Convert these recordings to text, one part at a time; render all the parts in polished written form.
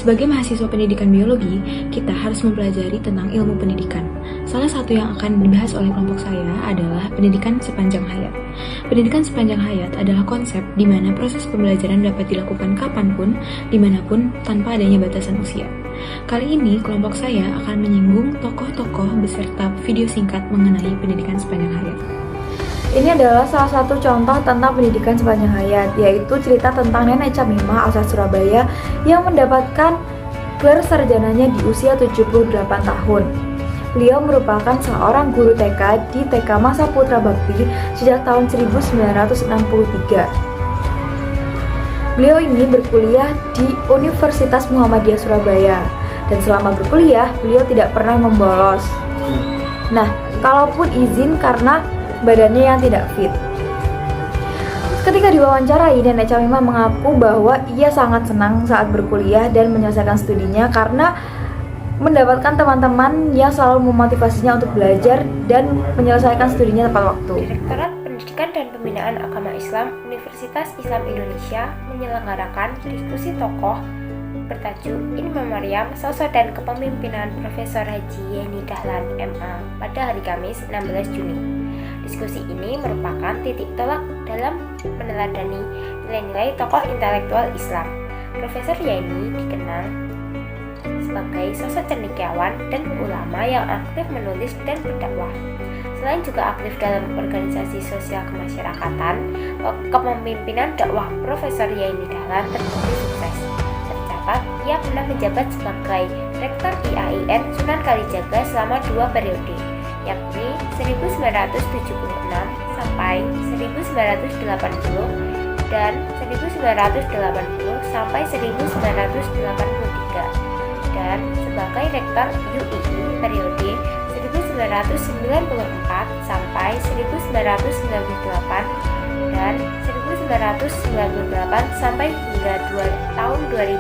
Sebagai mahasiswa pendidikan biologi, kita harus mempelajari tentang ilmu pendidikan. Salah satu yang akan dibahas oleh kelompok saya adalah pendidikan sepanjang hayat. Pendidikan sepanjang hayat adalah konsep di mana proses pembelajaran dapat dilakukan kapanpun, dimanapun, tanpa adanya batasan usia. Kali ini, kelompok saya akan menyinggung tokoh-tokoh beserta video singkat mengenai pendidikan sepanjang hayat. Ini adalah salah satu contoh tentang pendidikan sepanjang hayat, yaitu cerita tentang Nenek Camimah asal Surabaya yang mendapatkan gelar sarjananya di usia 78 tahun. Beliau merupakan seorang guru TK di TK Masa Putra Bakti sejak tahun 1963. Beliau ini berkuliah di Universitas Muhammadiyah Surabaya, dan selama berkuliah, beliau tidak pernah membolos. Nah, kalaupun izin karena badannya yang tidak fit. Ketika diwawancarai, Nenek Camimah mengaku bahwa ia sangat senang saat berkuliah dan menyelesaikan studinya karena mendapatkan teman-teman yang selalu memotivasinya untuk belajar dan menyelesaikan studinya tepat waktu. Direktorat Pendidikan dan Pembinaan Agama Islam Universitas Islam Indonesia menyelenggarakan diskusi tokoh bertajuk In Memoriam Sosok dan Kepemimpinan Profesor Haji Yeni Dahlan MA pada hari Kamis 16 Juni. Diskusi ini merupakan titik tolak dalam meneladani nilai-nilai tokoh intelektual Islam. Profesor Yeni dikenal sebagai sosok cendekiawan dan ulama yang aktif menulis dan berdakwah. Selain juga aktif dalam organisasi sosial kemasyarakatan, kepemimpinan dakwah Profesor Yeni Dahlan terbukti sukses. Tercatat, ia pernah menjabat sebagai Rektor IAIN Sunan Kalijaga selama 2 periode, yakni 1976 sampai 1980 dan 1980 sampai 1983, dan sebagai Rektor UII periode 1994 sampai 1998 dan 1998 sampai hingga tahun 2000.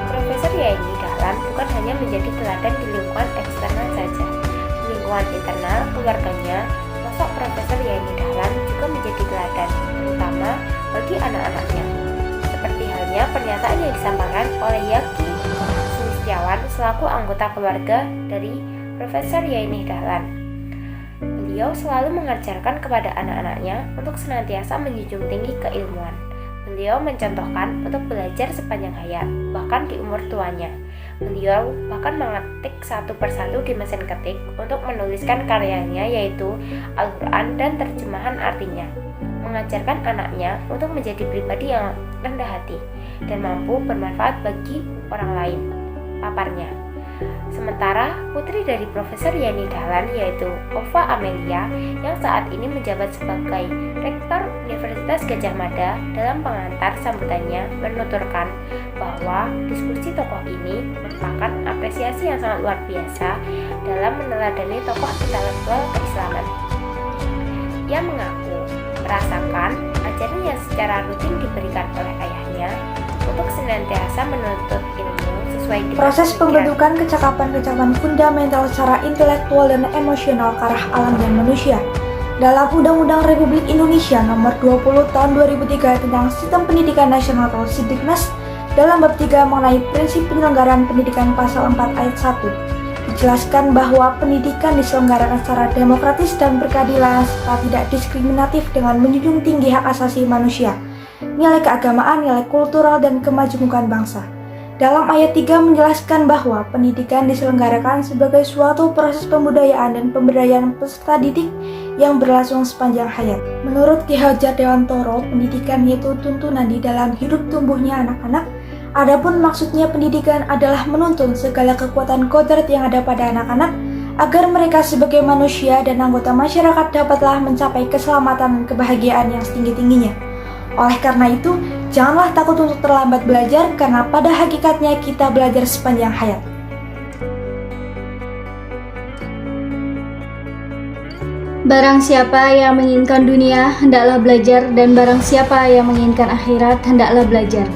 Profesor Yeni Dahlan bukan hanya menjadi teladan di lingkungan eksternal saja. Lingkungan internal keluarganya, sosok Profesor Yeni Dahlan juga menjadi teladan, terutama bagi anak-anaknya. Seperti halnya pernyataan yang disampaikan oleh Yaki Sulistiawan selaku anggota keluarga dari Profesor Yeni Dahlan. Beliau selalu mengajarkan kepada anak-anaknya untuk senantiasa menjunjung tinggi keilmuan. Beliau mencontohkan untuk belajar sepanjang hayat, bahkan di umur tuanya. Beliau bahkan mengetik satu persatu di mesin ketik untuk menuliskan karyanya, yaitu Al-Quran dan terjemahan artinya. Mengajarkan anaknya untuk menjadi pribadi yang rendah hati dan mampu bermanfaat bagi orang lain, paparnya. Sementara putri dari Profesor Yeni Dahlan, yaitu Ova Amelia, yang saat ini menjabat sebagai Rektor Universitas Gadjah Mada, dalam pengantar sambutannya menuturkan bahwa diskusi tokoh ini merupakan apresiasi yang sangat luar biasa dalam meneladani tokoh intelektual keislaman. Ia mengaku merasakan ajaran yang secara rutin diberikan oleh ayahnya untuk senantiasa menuntut ilmu sesuai dengan proses pembentukan kecakapan-kecakapan fundamental secara intelektual dan emosional ke arah alam dan manusia. Dalam Undang-Undang Republik Indonesia Nomor 20 Tahun 2003 tentang Sistem Pendidikan Nasional atau Sidiknas, dalam bab 3 mengenai prinsip penyelenggaraan pendidikan pasal 4 ayat 1, dijelaskan bahwa pendidikan diselenggarakan secara demokratis dan berkeadilan serta tidak diskriminatif dengan menjunjung tinggi hak asasi manusia, nilai keagamaan, nilai kultural, dan kemajemukan bangsa. Dalam ayat 3 menjelaskan bahwa pendidikan diselenggarakan sebagai suatu proses pembudayaan dan pemberdayaan peserta didik yang berlangsung sepanjang hayat. Menurut Ki Hajar Dewantoro, pendidikan yaitu tuntunan di dalam hidup tumbuhnya anak-anak. Adapun maksudnya pendidikan adalah menuntun segala kekuatan kodrat yang ada pada anak-anak agar mereka sebagai manusia dan anggota masyarakat dapatlah mencapai keselamatan dan kebahagiaan yang setinggi-tingginya. Oleh karena itu, janganlah takut untuk terlambat belajar, karena pada hakikatnya kita belajar sepanjang hayat. Barang siapa yang menginginkan dunia, hendaklah belajar, dan barang siapa yang menginginkan akhirat, hendaklah belajar.